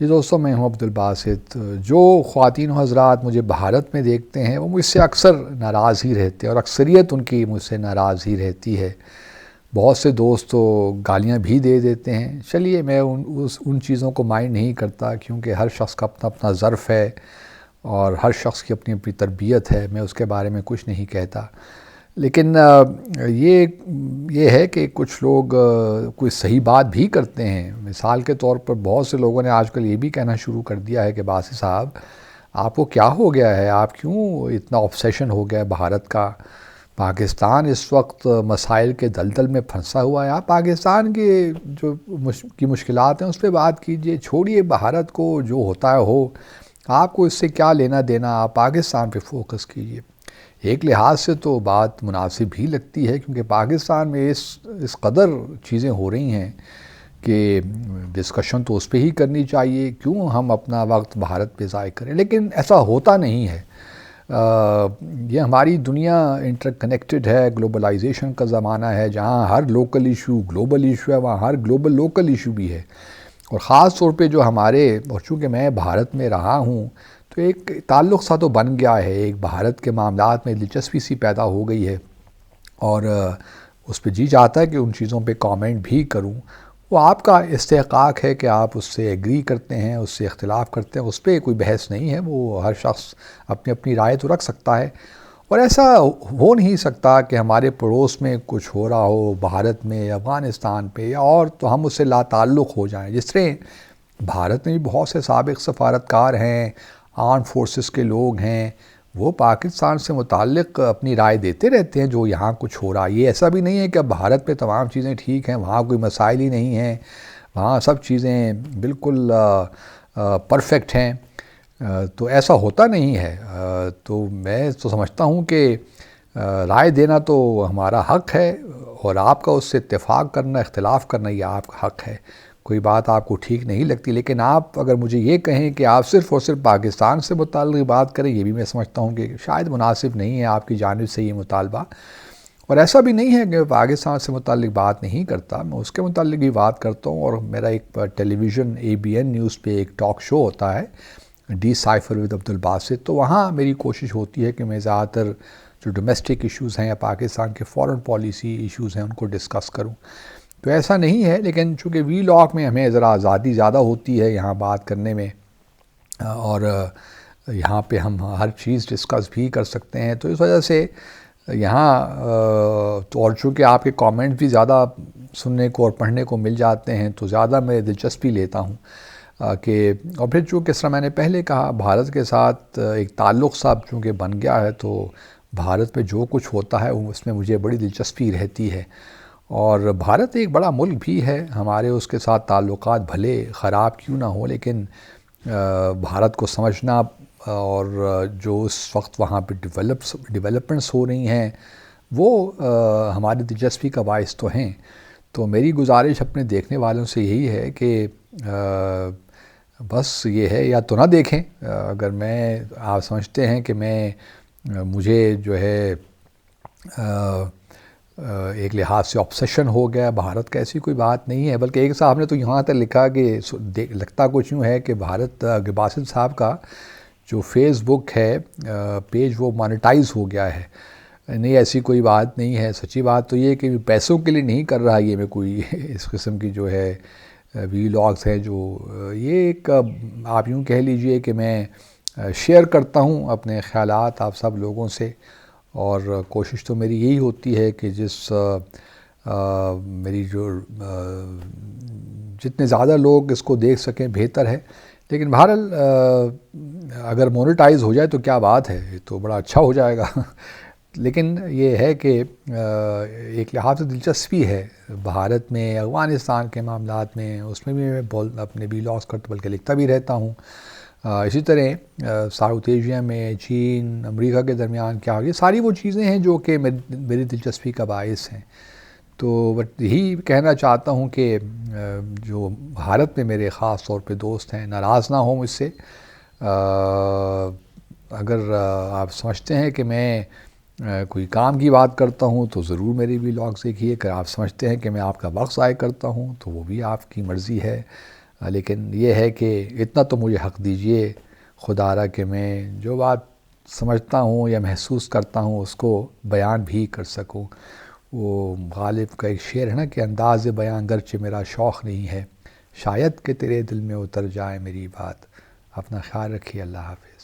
جی دوستوں، میں ہوں عبدالباسط۔ جو خواتین و حضرات مجھے بھارت میں دیکھتے ہیں وہ مجھ سے اکثر ناراض ہی رہتے ہیں، اور اکثریت ان کی مجھ سے ناراض ہی رہتی ہے۔ بہت سے دوست تو گالیاں بھی دے دیتے ہیں۔ چلیے، میں ان چیزوں کو مائنڈ نہیں کرتا، کیونکہ ہر شخص کا اپنا اپنا ظرف ہے اور ہر شخص کی اپنی اپنی تربیت ہے۔ میں اس کے بارے میں کچھ نہیں کہتا، لیکن یہ ہے کہ کچھ لوگ کوئی صحیح بات بھی کرتے ہیں۔ مثال کے طور پر بہت سے لوگوں نے آج کل یہ بھی کہنا شروع کر دیا ہے کہ باسط صاحب، آپ کو کیا ہو گیا ہے؟ آپ کیوں اتنا آبسیشن ہو گیا ہے بھارت کا؟ پاکستان اس وقت مسائل کے دلدل میں پھنسا ہوا ہے۔ آپ پاکستان کے جو مشکلات ہیں اس پہ بات کیجئے، چھوڑیے بھارت کو، جو ہوتا ہے ہو۔ آپ کو اس سے کیا لینا دینا؟ آپ پاکستان پہ فوکس کیجئے۔ ایک لحاظ سے تو بات مناسب ہی لگتی ہے، کیونکہ پاکستان میں اس قدر چیزیں ہو رہی ہیں کہ ڈسکشن تو اس پہ ہی کرنی چاہیے، کیوں ہم اپنا وقت بھارت پہ ضائع کریں؟ لیکن ایسا ہوتا نہیں ہے۔ یہ ہماری دنیا انٹر کنیکٹڈ ہے، گلوبلائزیشن کا زمانہ ہے، جہاں ہر لوکل ایشو گلوبل ایشو ہے، وہاں ہر گلوبل لوکل ایشو بھی ہے۔ اور خاص طور پہ جو ہمارے، اور چونکہ میں بھارت میں رہا ہوں تو ایک تعلق سا تو بن گیا ہے، ایک بھارت کے معاملات میں دلچسپی سی پیدا ہو گئی ہے، اور اس پہ جی چاہتا ہے کہ ان چیزوں پہ کامنٹ بھی کروں۔ وہ آپ کا استحقاق ہے کہ آپ اس سے ایگری کرتے ہیں، اس سے اختلاف کرتے ہیں، اس پہ کوئی بحث نہیں ہے۔ وہ ہر شخص اپنی اپنی رائے تو رکھ سکتا ہے، اور ایسا ہو نہیں سکتا کہ ہمارے پڑوس میں کچھ ہو رہا ہو بھارت میں، افغانستان پہ یا اور، تو ہم اس سے لا تعلق ہو جائیں۔ جس طرح بھارت میں بھی بہت سے سابق سفارتکار ہیں، آرم فورسز کے لوگ ہیں، وہ پاکستان سے متعلق اپنی رائے دیتے رہتے ہیں جو یہاں کچھ ہو رہا ہے۔ یہ ایسا بھی نہیں ہے کہ بھارت پہ تمام چیزیں ٹھیک ہیں، وہاں کوئی مسائل ہی نہیں ہیں، وہاں سب چیزیں بالکل پرفیکٹ ہیں۔ تو ایسا ہوتا نہیں ہے۔ تو میں تو سمجھتا ہوں کہ رائے دینا تو ہمارا حق ہے، اور آپ کا اس سے اتفاق کرنا، اختلاف کرنا، یہ آپ کا حق ہے۔ کوئی بات آپ کو ٹھیک نہیں لگتی، لیکن آپ اگر مجھے یہ کہیں کہ آپ صرف اور صرف پاکستان سے متعلق بات کریں، یہ بھی میں سمجھتا ہوں کہ شاید مناسب نہیں ہے آپ کی جانب سے یہ مطالبہ۔ اور ایسا بھی نہیں ہے کہ میں پاکستان سے متعلق بات نہیں کرتا، میں اس کے متعلق بھی بات کرتا ہوں، اور میرا ایک ٹیلی ویژن ABN نیوز پہ ایک ٹاک شو ہوتا ہے، ڈی سائفر ود عبدالباسط، تو وہاں میری کوشش ہوتی ہے کہ میں زیادہ تر جو ڈومیسٹک ایشوز ہیں یا پاکستان کے فارن پالیسی ایشوز ہیں ان کو ڈسکس کروں۔ تو ایسا نہیں ہے، لیکن چونکہ وی لاگ میں ہمیں ذرا آزادی زیادہ ہوتی ہے یہاں بات کرنے میں، اور یہاں پہ ہم ہر چیز ڈسکس بھی کر سکتے ہیں، تو اس وجہ سے یہاں تو، اور چونکہ آپ کے کامنٹ بھی زیادہ سننے کو اور پڑھنے کو مل جاتے ہیں تو زیادہ میں دلچسپی لیتا ہوں کہ، اور پھر چونکہ اس طرح میں نے پہلے کہا، بھارت کے ساتھ ایک تعلق سا چونکہ بن گیا ہے، تو بھارت میں جو کچھ ہوتا ہے اس میں مجھے بڑی دلچسپی رہتی ہے۔ اور بھارت ایک بڑا ملک بھی ہے، ہمارے اس کے ساتھ تعلقات بھلے خراب کیوں نہ ہو، لیکن بھارت کو سمجھنا، اور جو اس وقت وہاں پہ ڈیولپمنٹس ہو رہی ہیں وہ ہماری دلچسپی کا باعث تو ہیں۔ تو میری گزارش اپنے دیکھنے والوں سے یہی ہے کہ بس یہ ہے، یا تو نہ دیکھیں۔ اگر آپ سمجھتے ہیں کہ مجھے جو ہے ایک لحاظ سے آبسیشن ہو گیا بھارت کا، ایسی کوئی بات نہیں ہے۔ بلکہ ایک صاحب نے تو یہاں تک لکھا کہ لگتا کچھ یوں ہے کہ باسط صاحب کا جو فیس بک ہے پیج، وہ مانیٹائز ہو گیا ہے۔ نہیں، ایسی کوئی بات نہیں ہے۔ سچی بات تو یہ کہ پیسوں کے لیے نہیں کر رہا یہ میں کوئی اس قسم کی جو ہے وی لاگز ہیں، جو یہ ایک آپ یوں کہہ لیجئے کہ میں شیئر کرتا ہوں اپنے خیالات آپ سب لوگوں سے، اور کوشش تو میری یہی ہوتی ہے کہ میری جو جتنے زیادہ لوگ اس کو دیکھ سکیں بہتر ہے۔ لیکن بہرحال اگر مونیٹائز ہو جائے تو کیا بات ہے، یہ تو بڑا اچھا ہو جائے گا۔ لیکن یہ ہے کہ ایک لحاظ سے دلچسپی ہے بھارت میں، افغانستان کے معاملات میں، اس میں بھی میں اپنے وی لاگز کرتا بلکہ لکھتا بھی رہتا ہوں۔ اسی طرح ساؤتھ ایشیا میں چین، امریکہ کے درمیان کیا، یہ ساری وہ چیزیں ہیں جو کہ میری دلچسپی کا باعث ہیں۔ تو یہی کہنا چاہتا ہوں کہ جو بھارت میں میرے خاص طور پہ دوست ہیں، ناراض نہ ہوں مجھ سے۔ اگر آپ سمجھتے ہیں کہ میں کوئی کام کی بات کرتا ہوں تو ضرور میری وی لاگز دیکھیے۔ اگر آپ سمجھتے ہیں کہ میں آپ کا وقت ضائع کرتا ہوں تو وہ بھی آپ کی مرضی ہے۔ لیکن یہ ہے کہ اتنا تو مجھے حق دیجئے خدا را کہ میں جو بات سمجھتا ہوں یا محسوس کرتا ہوں اس کو بیان بھی کر سکوں۔ وہ غالب کا ایک شعر ہے نا کہ انداز بیان گرچہ میرا شوق نہیں ہے، شاید کہ تیرے دل میں اتر جائے میری بات۔ اپنا خیال رکھیے، اللہ حافظ۔